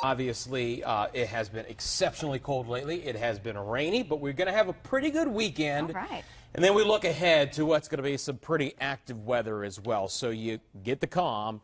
Obviously, it has been exceptionally cold lately. It has been rainy, but we're going to have a pretty good weekend. All right. And then we look ahead to what's going to be some pretty active weather as well. So you get the calm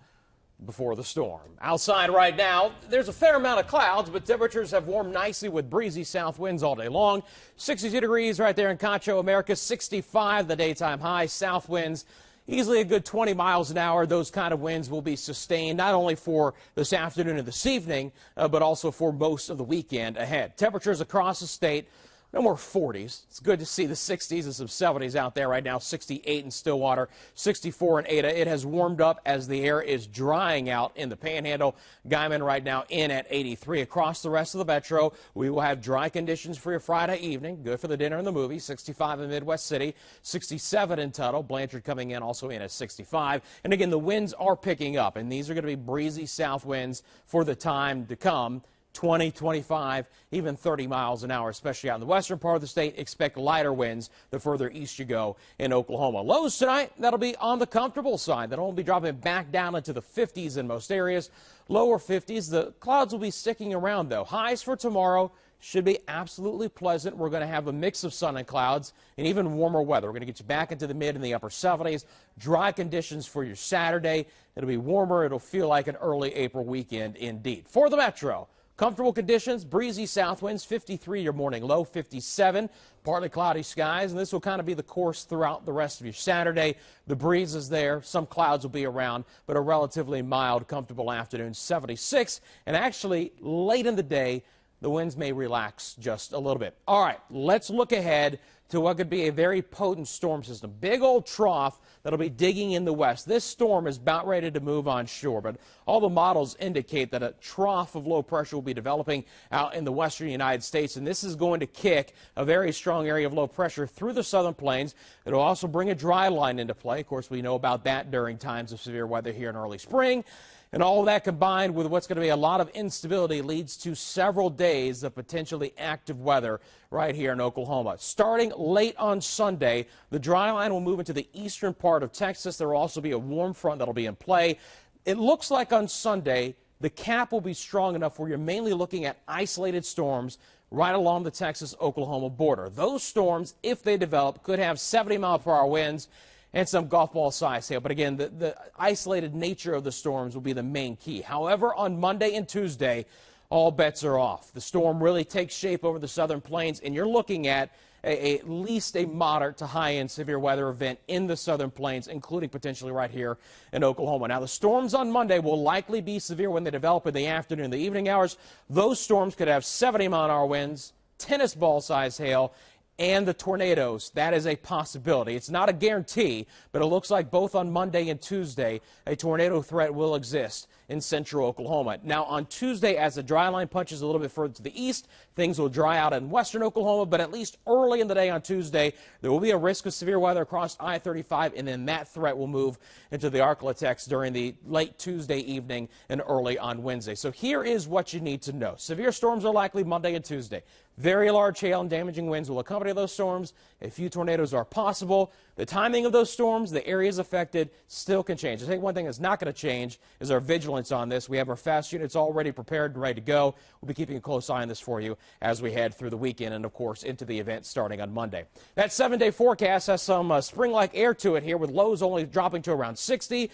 before the storm. Outside right now, there's a fair amount of clouds, but temperatures have warmed nicely with breezy south winds all day long. 62 degrees right there in Concho, America. 65 the daytime high. South winds easily a good 20 miles an hour. Those kind of winds will be sustained not only for this afternoon and this evening, but also for most of the weekend ahead. Temperatures across the state, no more 40s. It's good to see the 60s and some 70s out there right now. 68 in Stillwater, 64 in Ada. It has warmed up as the air is drying out in the Panhandle. Guyman right now in at 83. Across the rest of the metro, we will have dry conditions for your Friday evening. Good for the dinner and the movie. 65 in Midwest City, 67 in Tuttle. Blanchard coming in also in at 65. And again, the winds are picking up, and these are going to be breezy south winds for the time to come. 20, 25, even 30 miles an hour, especially out in the western part of the state. Expect lighter winds the further east you go in Oklahoma. Lows tonight, that'll be on the comfortable side. That'll only be dropping back down into the 50s in most areas. Lower 50s. The clouds will be sticking around, though. Highs for tomorrow should be absolutely pleasant. We're going to have a mix of sun and clouds and even warmer weather. We're going to get you back into the mid and the upper 70s. Dry conditions for your Saturday. It'll be warmer. It'll feel like an early April weekend indeed. For the metro, comfortable conditions, breezy south winds, 53 your morning low, 57, partly cloudy skies, and this will kind of be the course throughout the rest of your Saturday. The breeze is there, some clouds will be around, but a relatively mild, comfortable afternoon, 76, and actually late in the day, the winds may relax just a little bit. All right, let's look ahead to what could be a very potent storm system. Big old trough that'll be digging in the west. This storm is about ready to move on shore, but all the models indicate that a trough of low pressure will be developing out in the western United States, and this is going to kick a very strong area of low pressure through the southern plains. It'll also bring a dry line into play. Of course, we know about that during times of severe weather here in early spring. And all of that combined with what's going to be a lot of instability leads to several days of potentially active weather right here in Oklahoma. Starting late on Sunday, the dry line will move into the eastern part of Texas. There will also be a warm front that will be in play. It looks like on Sunday, the cap will be strong enough where you're mainly looking at isolated storms right along the Texas-Oklahoma border. Those storms, if they develop, could have 70-mile-per-hour winds and some golf ball size hail. But again, the isolated nature of the storms will be the main key. However, on Monday and Tuesday, all bets are off. The storm really takes shape over the southern plains, and you're looking at at least a moderate to high-end severe weather event in the southern plains, including potentially right here in Oklahoma. Now, the storms on Monday will likely be severe when they develop in the afternoon and the evening hours. Those storms could have 70-mile-an-hour winds, tennis ball size hail, and the tornadoes. That is a possibility. It's not a guarantee, but it looks like both on Monday and Tuesday, a tornado threat will exist in central Oklahoma. Now, on Tuesday, as the dry line punches a little bit further to the east, things will dry out in western Oklahoma, but at least early in the day on Tuesday, there will be a risk of severe weather across I-35, and then that threat will move into the Arklatex during the late Tuesday evening and early on Wednesday. So here is what you need to know. Severe storms are likely Monday and Tuesday. Very large hail and damaging winds will accompany those storms. A few tornadoes are possible. The timing of those storms, the areas affected, still can change. I think one thing that's not going to change is our vigilance on this. We have our fast units already prepared and ready to go. We'll be keeping a close eye on this for you as we head through the weekend and, of course, into the event starting on Monday. That 7-day forecast has some spring-like air to it here, with lows only dropping to around 60.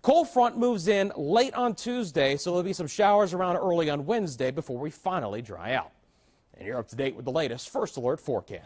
Cold front moves in late on Tuesday, so there'll be some showers around early on Wednesday before we finally dry out. And you're up to date with the latest First Alert forecast.